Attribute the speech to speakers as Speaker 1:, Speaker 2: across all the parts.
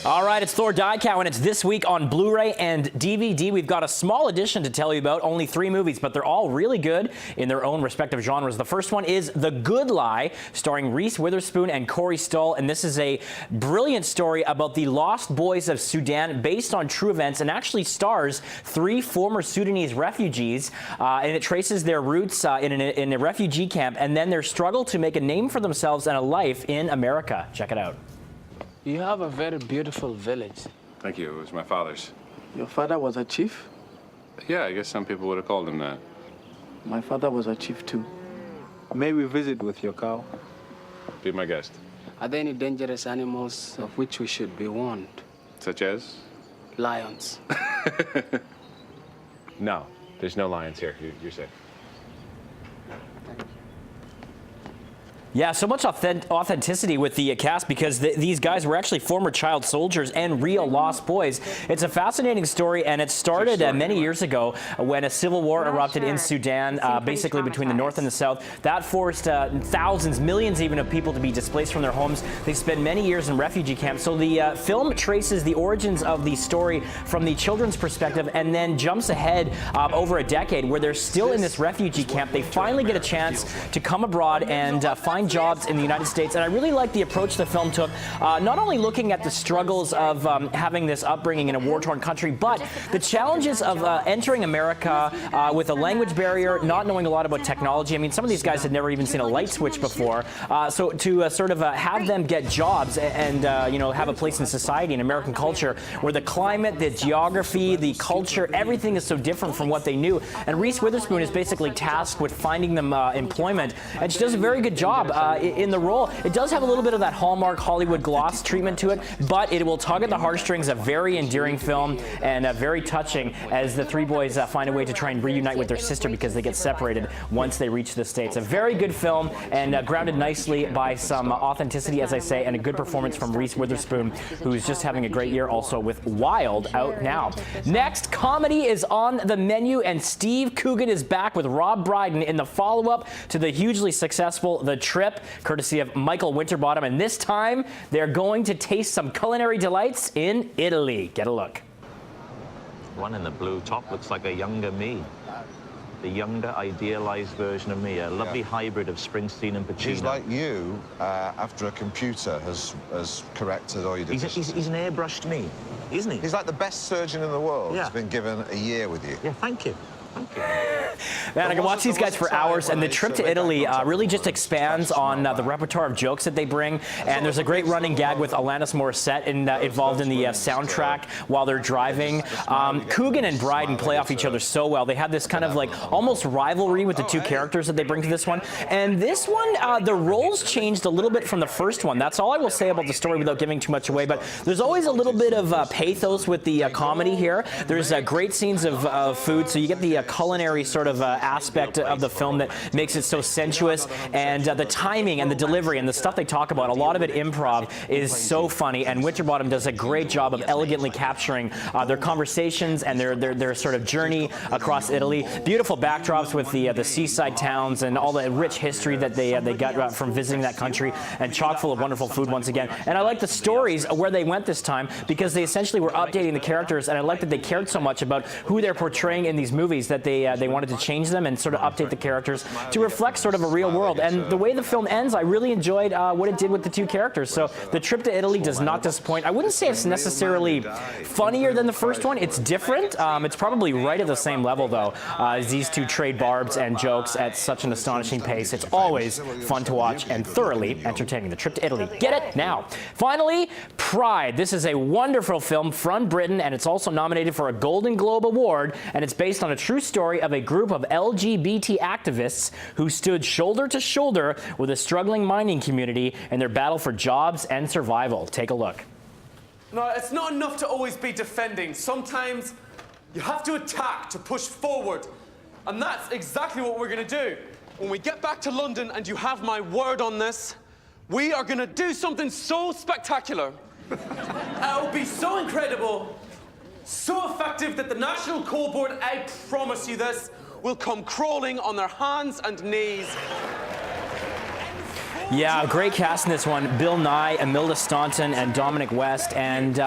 Speaker 1: All right, it's Thor Die Cow, and it's this week on Blu-ray and DVD. We've got a small edition to tell you about, only 3 movies, but they're all really good in their own respective genres. The first one is The Good Lie, starring Reese Witherspoon and Corey Stoll, and this is a brilliant story about the lost boys of Sudan based on true events, and actually stars 3 former Sudanese refugees, and it traces their roots in a refugee camp and then their struggle to make a name for themselves and a life in America. Check it out.
Speaker 2: You have a very beautiful village.
Speaker 3: Thank you. It was my father's.
Speaker 2: Your father was a chief?
Speaker 3: Yeah, I guess some people would have called him that.
Speaker 2: My father was a chief too. May we visit with your cow?
Speaker 3: Be my guest.
Speaker 2: Are there any dangerous animals of which we should be warned?
Speaker 3: Such as?
Speaker 2: Lions.
Speaker 3: No, there's no lions here. You're safe.
Speaker 1: Yeah, so much authenticity with the cast because these guys were actually former child soldiers and real lost boys. It's a fascinating story, and it started many years ago when a civil war erupted in Sudan, basically between the north and the south. That forced thousands, millions even, of people to be displaced from their homes. They spent many years in refugee camps. So the film traces the origins of the story from the children's perspective and then jumps ahead over a decade where they're still in this refugee camp. They finally get a chance to come abroad and find jobs in the United States, and I really like the approach the film took, not only looking at the struggles of having this upbringing in a war-torn country, but the challenges of entering America with a language barrier, not knowing a lot about technology. I mean, some of these guys had never even seen a light switch before, so to sort of have them get jobs and you know, have a place in society in American culture where the climate, the geography, the culture, everything is so different from what they knew. And Reese Witherspoon is basically tasked with finding them employment, and she does a very good job in the role. It does have a little bit of that Hallmark Hollywood gloss treatment to it, but it will tug at the heartstrings. A very endearing film and very touching as the 3 boys find a way to try and reunite with their sister because they get separated once they reach the States. A very good film and grounded nicely by some authenticity, as I say, and a good performance from Reese Witherspoon, who's just having a great year also with Wild out now. Next, comedy is on the menu, and Steve Coogan is back with Rob Brydon in the follow-up to the hugely successful The Trip, courtesy of Michael Winterbottom, and this time they're going to taste some culinary delights in Italy. Get a look.
Speaker 4: One in the blue top looks like a younger me. The younger, idealized version of me, a lovely hybrid of Springsteen and Pacino.
Speaker 5: He's like you after a computer has corrected all your deficiencies.
Speaker 4: He's an airbrushed me, isn't he?
Speaker 5: He's like the best surgeon in the world.
Speaker 4: Yeah.
Speaker 5: He's been given a year with you.
Speaker 4: Yeah, thank you. Thank you.
Speaker 1: Man, I can watch these guys for hours, and The Trip to Italy really just expands on the repertoire of jokes that they bring, and there's a great running gag with Alanis Morissette involved in the soundtrack while they're driving. Coogan and Brydon play off each other so well. They have this kind of like almost rivalry with the 2 characters that they bring to this one, and this one, the roles changed a little bit from the first one. That's all I will say about the story without giving too much away, but there's always a little bit of pathos with the comedy here. There's great scenes of food, so you get the culinary sort of aspect of the film that makes it so sensuous, and the timing and the delivery and the stuff they talk about, a lot of it improv, is so funny, and Winterbottom does a great job of elegantly capturing their conversations and their sort of journey across Italy. Beautiful backdrops with the seaside towns and all the rich history that they got from visiting that country, and chock full of wonderful food once again. And I like the stories where they went this time because they essentially were updating the characters, and I like that they cared so much about who they're portraying in these movies that they wanted to change them and sort of update the characters to reflect sort of a real world. And the way the film ends, I really enjoyed what it did with the 2 characters. So The Trip to Italy does not disappoint. I wouldn't say it's necessarily funnier than the first one. It's different. It's probably right at the same level, though, as these 2 trade barbs and jokes at such an astonishing pace. It's always fun to watch and thoroughly entertaining. The Trip to Italy. Get it now. Finally, Pride. This is a wonderful film from Britain, and it's also nominated for a Golden Globe Award, and it's based on a true story of a group of LGBT activists who stood shoulder to shoulder with a struggling mining community in their battle for jobs and survival. Take a look.
Speaker 6: No, it's not enough to always be defending. Sometimes you have to attack to push forward. And that's exactly what we're going to do. When we get back to London, and you have my word on this, we are going to do something so spectacular. It'll be so incredible, so effective that the National Coal Board, I promise you this, will come crawling on their hands and knees.
Speaker 1: Yeah, great cast in this one. Bill Nye, Imelda Staunton, and Dominic West. And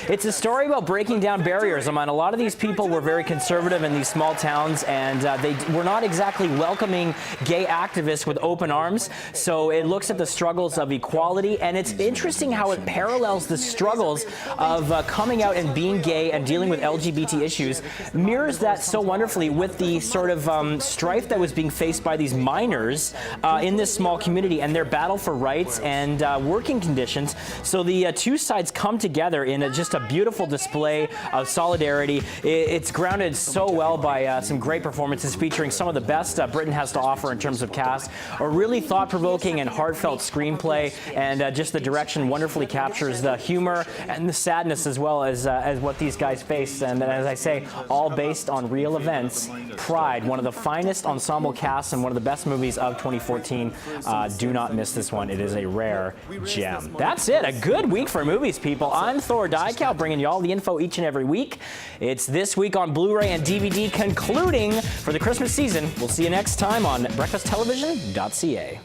Speaker 1: it's a story about breaking down barriers. I mean, a lot of these people were very conservative in these small towns, and they were not exactly welcoming gay activists with open arms. So it looks at the struggles of equality, and it's interesting how it parallels the struggles of coming out and being gay and dealing with LGBT issues, mirrors that so wonderfully with the sort of strife that was being faced by these minors in this small community and their battle for rights and working conditions. So the two sides come together in just a beautiful display of solidarity. It's grounded so well by some great performances featuring some of the best Britain has to offer in terms of cast. A really thought-provoking and heartfelt screenplay, and just the direction wonderfully captures the humor and the sadness as well as what these guys face. And as I say, all based on real events. Pride, one of the finest ensemble casts and one of the best movies of 2014. Do not miss this one. It is a rare gem. That's it. A good week for movies, people. I'm Thor Dykow, bringing you all the info each and every week. It's this week on Blu-ray and DVD concluding for the Christmas season. We'll see you next time on breakfasttelevision.ca.